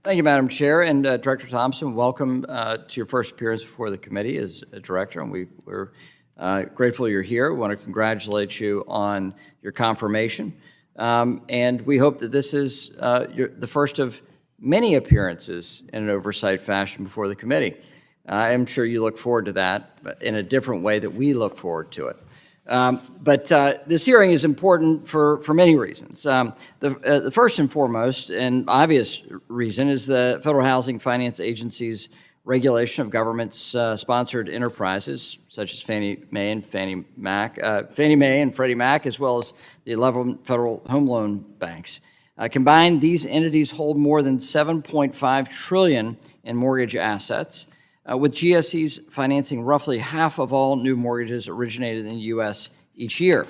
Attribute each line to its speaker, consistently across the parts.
Speaker 1: Thank you, Madam Chair. And Director Thompson, welcome to your first appearance before the committee as a director. And we're grateful you're here. We want to congratulate you on your confirmation. And we hope that this is the first of many appearances in an oversight fashion before the committee. I'm sure you look forward to that in a different way that we look forward to it. But this hearing is important for many reasons. The first and foremost and obvious reason is the Federal Housing Finance Agency's regulation of government-sponsored enterprises such as Fannie Mae and Freddie Mac, as well as the 11 federal home loan banks. Combined, these entities hold more than $7.5 trillion in mortgage assets, with GSEs financing roughly half of all new mortgages originated in the U.S. each year.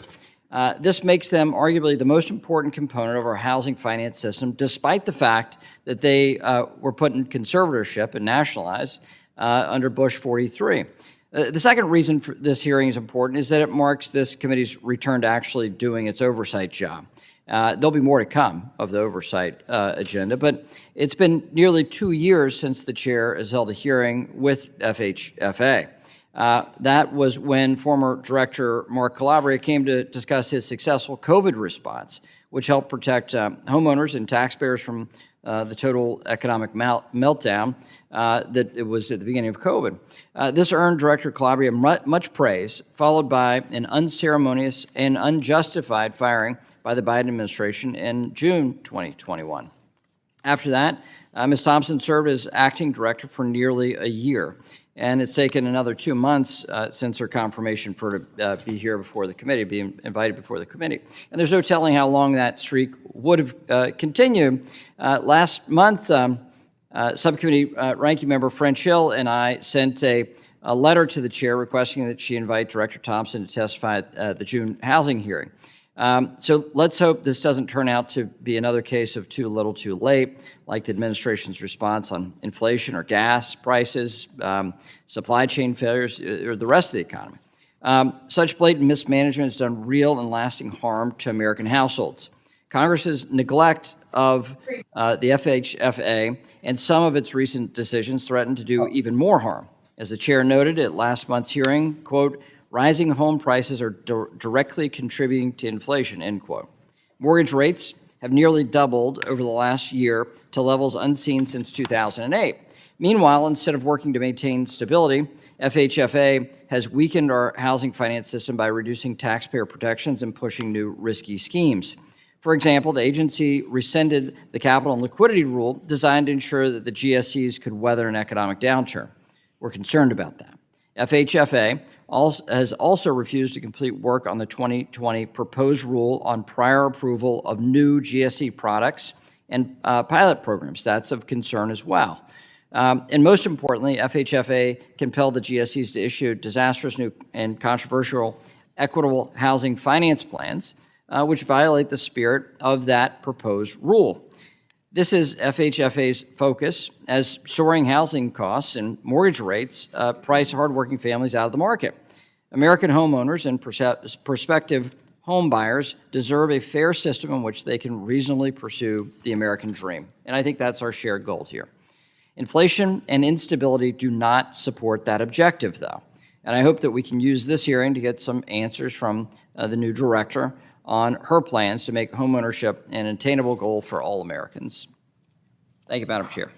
Speaker 1: This makes them arguably the most important component of our housing finance system, despite the fact that they were put in conservatorship and nationalized under Bush 43. The second reason for this hearing is important is that it marks this committee's return to actually doing its oversight job. There'll be more to come of the oversight agenda, but it's been nearly 2 years since the chair has held a hearing with FHFA. That was when former Director Mark Calabria came to discuss his successful COVID response, which helped protect homeowners and taxpayers from the total economic meltdown that it was at the beginning of COVID. This earned Director Calabria much praise, followed by an unceremonious and unjustified firing by the Biden administration in June 2021. After that, Ms. Thompson served as acting director for nearly a year, and it's taken another 2 months since her confirmation for to be here before the committee, being invited before the committee. And there's no telling how long that streak would have continued. Last month, Subcommittee Ranking Member French Hill and I sent a letter to the chair requesting that she invite Director Thompson to testify at the June housing hearing. So let's hope this doesn't turn out to be another case of too little too late, like the administration's response on inflation or gas prices, supply chain failures, or the rest of the economy. Such blatant mismanagement has done real and lasting harm to American households. Congress's neglect of the FHFA and some of its recent decisions threaten to do even more harm. As the chair noted at last month's hearing, quote, rising home prices are directly contributing to inflation, end quote. Mortgage rates have nearly doubled over the last year to levels unseen since 2008. Meanwhile, instead of working to maintain stability, FHFA has weakened our housing finance system by reducing taxpayer protections and pushing new risky schemes. For example, the agency rescinded the capital and liquidity rule designed to ensure that the GSEs could weather an economic downturn. We're concerned about that. FHFA has also refused to complete work on the 2020 proposed rule on prior approval of new GSE products and pilot programs. That's of concern as well. And most importantly, FHFA compelled the GSEs to issue disastrous new and controversial equitable housing finance plans, which violate the spirit of that proposed rule. This is FHFA's focus as soaring housing costs and mortgage rates price hardworking families out of the market. American homeowners and prospective home buyers deserve a fair system in which they can reasonably pursue the American dream. And I think that's our shared goal here. Inflation and instability do not support that objective, though. And I hope that we can use this hearing to get some answers from the new director on her plans to make homeownership an attainable goal for all Americans. Thank you, Madam Chair.